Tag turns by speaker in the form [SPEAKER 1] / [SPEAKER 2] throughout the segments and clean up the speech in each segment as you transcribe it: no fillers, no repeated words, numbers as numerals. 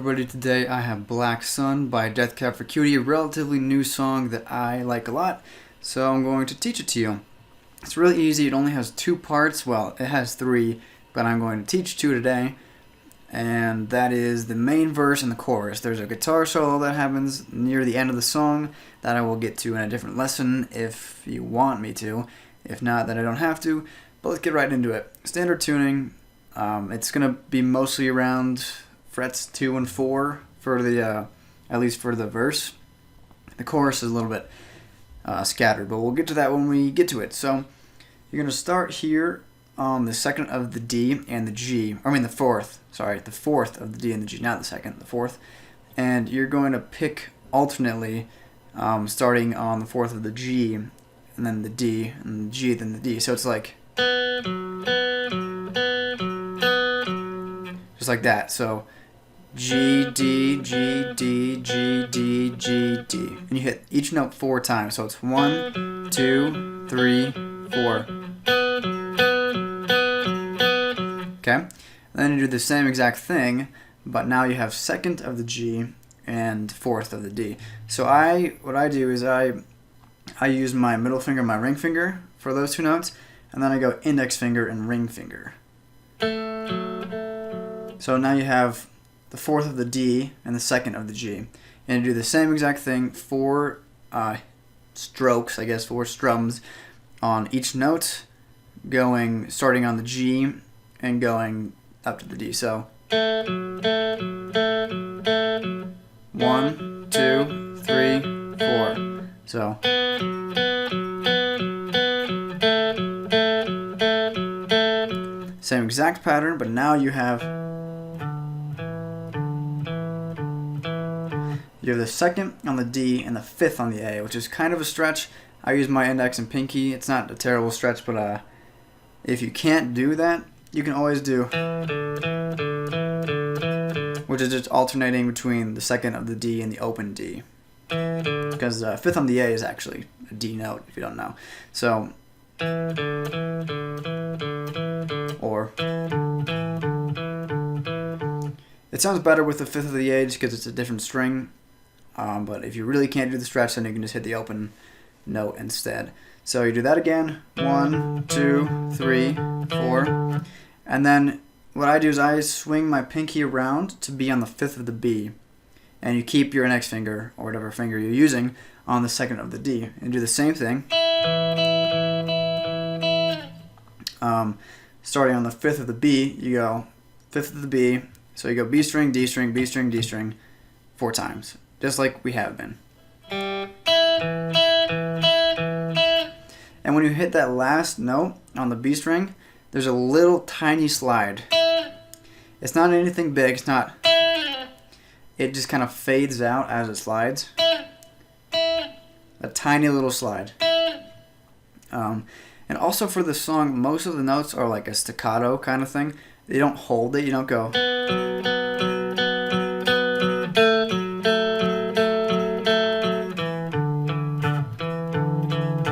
[SPEAKER 1] everybody? Today I have Black Sun by Death Cab for Cutie, a relatively new song that I like a lot, so I'm going to teach it to you. It's really easy. It only has two parts. Well, it has three, but I'm going to teach two today, and that is the main verse and the chorus. There's a guitar solo that happens near the end of the song that I will get to in a different lesson if you want me to. If not, then I don't have to, but let's get right into it. Standard tuning. It's going to be mostly around frets 2 and 4 for the, at least for the verse. The chorus is a little bit scattered, but we'll get to that when we get to it. So you're going to start here on the second of the D and the G. I mean the fourth. Sorry, the fourth of the D and the G, not the second, the fourth. And you're going to pick alternately, starting on the fourth of the G, and then the D, and the G, then the D. So it's like just like that. So G, D, G, D, G, D, G, D. And you hit each note 4 times. So it's 1, 2, 3, 4. Okay? And then you do the same exact thing, but now you have second of the G and fourth of the D. So what I do is I use my middle finger and my ring finger for those two notes, and then I go index finger and ring finger. So now you have the fourth of the D and the second of the G. And you do the same exact thing, 4 strokes, I guess, 4 strums on each note, starting on the G and going up to the D. So 1, 2, 3, 4. So same exact pattern, but now you have the second on the D and the fifth on the A, which is kind of a stretch. I use my index and pinky. It's not a terrible stretch, but if you can't do that, you can always do, which is just alternating between the second of the D and the open D, because fifth on the A is actually a D note, if you don't know. So, or it sounds better with the fifth of the A just because it's a different string. But if you really can't do the stretch, then you can just hit the open note instead. So you do that again, 1, 2, 3, 4. And then what I do is I swing my pinky around to be on the fifth of the B. And you keep your index finger, or whatever finger you're using, on the second of the D. And do the same thing. Starting on the fifth of the B, you go fifth of the B. So you go B string, D string, B string, D string 4 times. Just like we have been. And when you hit that last note on the B string, there's a little tiny slide. It's not anything big, it's not. It just kind of fades out as it slides. A tiny little slide. And also for the song, most of the notes are like a staccato kind of thing. They don't hold it, you don't go.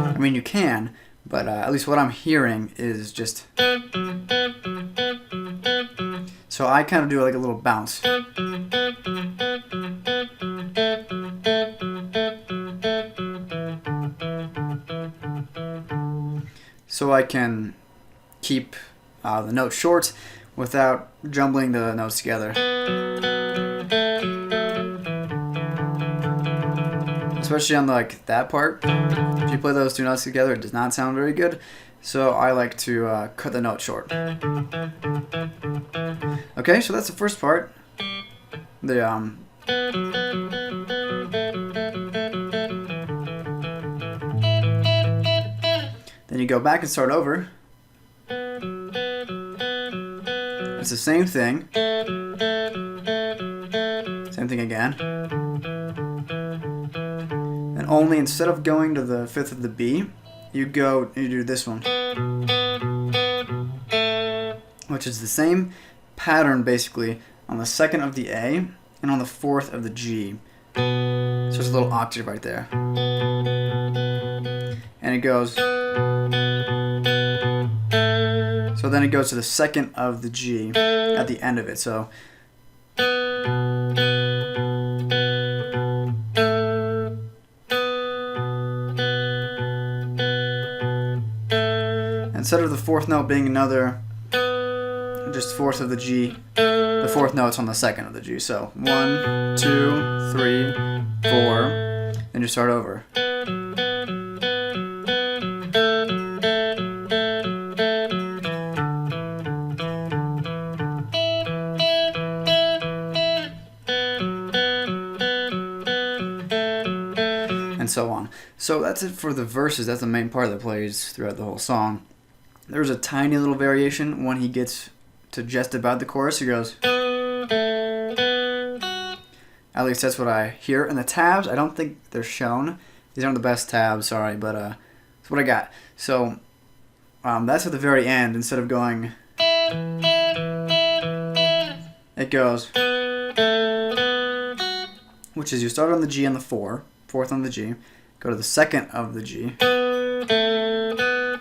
[SPEAKER 1] I mean, you can, but at least what I'm hearing is just. So I kind of do like a little bounce. So I can keep the notes short without jumbling the notes together. Especially on that part. If you play those two notes together, it does not sound very good. So I like to cut the note short. Okay, so that's the first part. Then you go back and start over. It's the same thing. Same thing again. And only instead of going to the fifth of the B, you do this one, which is the same pattern basically on the second of the A and on the fourth of the G. So it's a little octave right there. And it goes. So then it goes to the second of the G at the end of it. So instead of the fourth note being another, just fourth of the G, the fourth note's on the second of the G. So 1, 2, 3, 4, then you start over. And so on. So that's it for the verses. That's the main part that plays throughout the whole song. There's a tiny little variation when he gets to just about the chorus. He goes, at least that's what I hear. And the tabs, I don't think they're shown. These aren't the best tabs, sorry, but that's what I got. So that's at the very end. Instead of going, it goes, which is you start on the G on the 4, fourth on the G, go to the second of the G,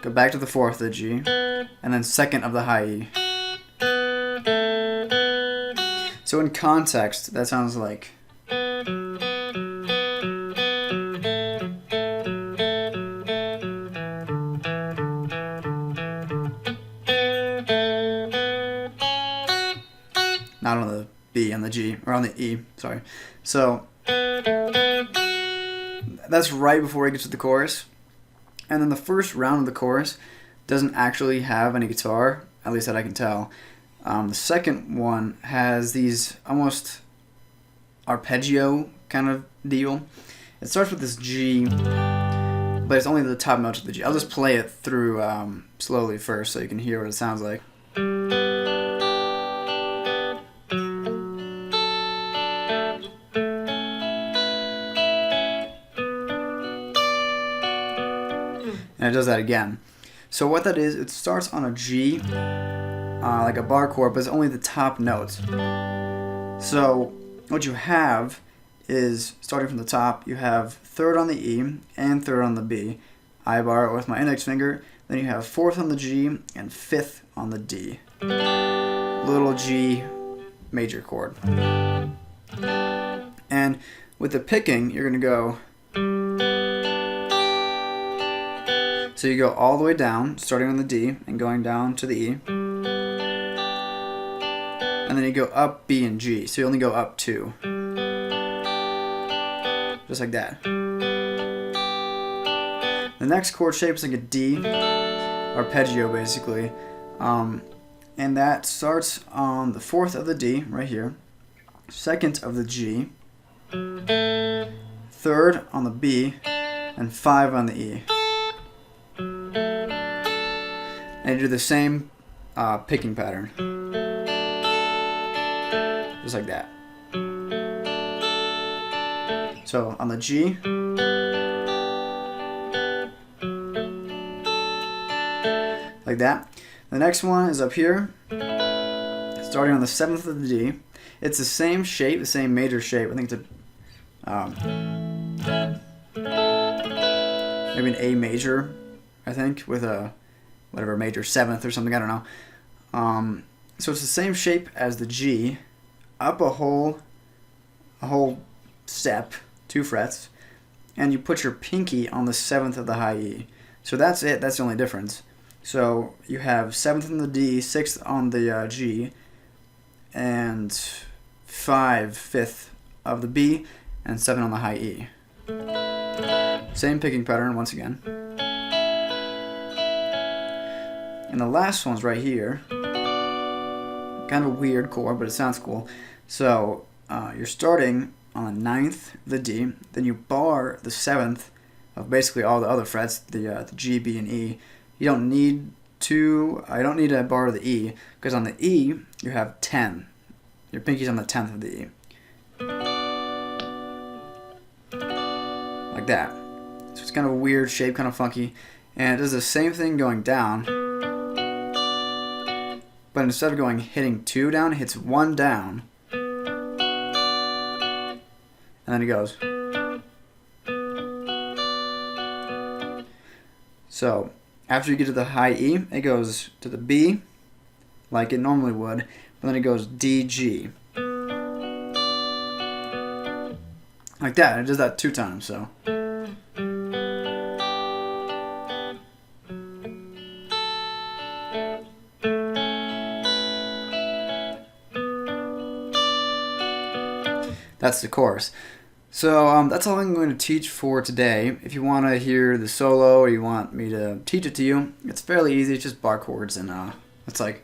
[SPEAKER 1] go back to the fourth of the G, and then second of the high E. So in context, that sounds like not on the B, on the G, or on the E, sorry. So that's right before he gets to the chorus. And then the first round of the chorus doesn't actually have any guitar, at least that I can tell. The second one has these almost arpeggio kind of deal. It starts with this G, but it's only the top notes of the G. I'll just play it through slowly first so you can hear what it sounds like. And it does that again. So what that is, it starts on a G, like a bar chord, but it's only the top notes. So what you have is, starting from the top, you have third on the E and third on the B. I bar it with my index finger. Then you have fourth on the G and fifth on the D. Little G major chord. And with the picking, you're going to go. So you go all the way down, starting on the D and going down to the E. And then you go up B and G. So you only go up 2. Just like that. The next chord shape is like a D, arpeggio basically. And that starts on the fourth of the D, right here. Second of the G. Third on the B. And 5 on the E. And you do the same picking pattern. Just like that. So on the G, like that. The next one is up here, starting on the 7th of the D. It's the same shape, the same major shape. I think it's a maybe an A major, I think, with a whatever major 7th or something, I don't know. So it's the same shape as the G, up a whole step, 2 frets, and you put your pinky on the 7th of the high E. So that's it, that's the only difference. So you have 7th on the D, 6th on the G, and 5th of the B, and 7 on the high E. Same picking pattern once again. And the last one's right here. Kind of a weird chord, but it sounds cool. So you're starting on the 9th, the D, then you bar the 7th of basically all the other frets, the G, B, and E. You don't need to, I don't need to bar the E, because on the E, you have 10. Your pinky's on the 10th of the E. Like that. So it's kind of a weird shape, kind of funky. And it does the same thing going down. But instead of hitting 2 down, it hits 1 down. And then it goes. So, after you get to the high E, it goes to the B, like it normally would, but then it goes D, G. Like that, it does that 2 times, so. That's the chorus. So that's all I'm going to teach for today. If you want to hear the solo or you want me to teach it to you, it's fairly easy. It's just bar chords and it's like,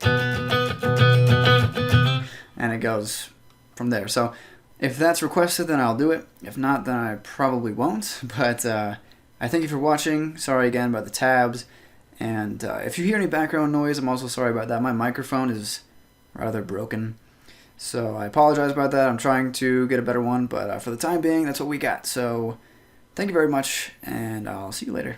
[SPEAKER 1] and it goes from there. So if that's requested, then I'll do it. If not, then I probably won't. But I thank you for watching. Sorry again about the tabs. And if you hear any background noise, I'm also sorry about that. My microphone is rather broken. So I apologize about that. I'm trying to get a better one. But for the time being, that's what we got. So thank you very much. And I'll see you later.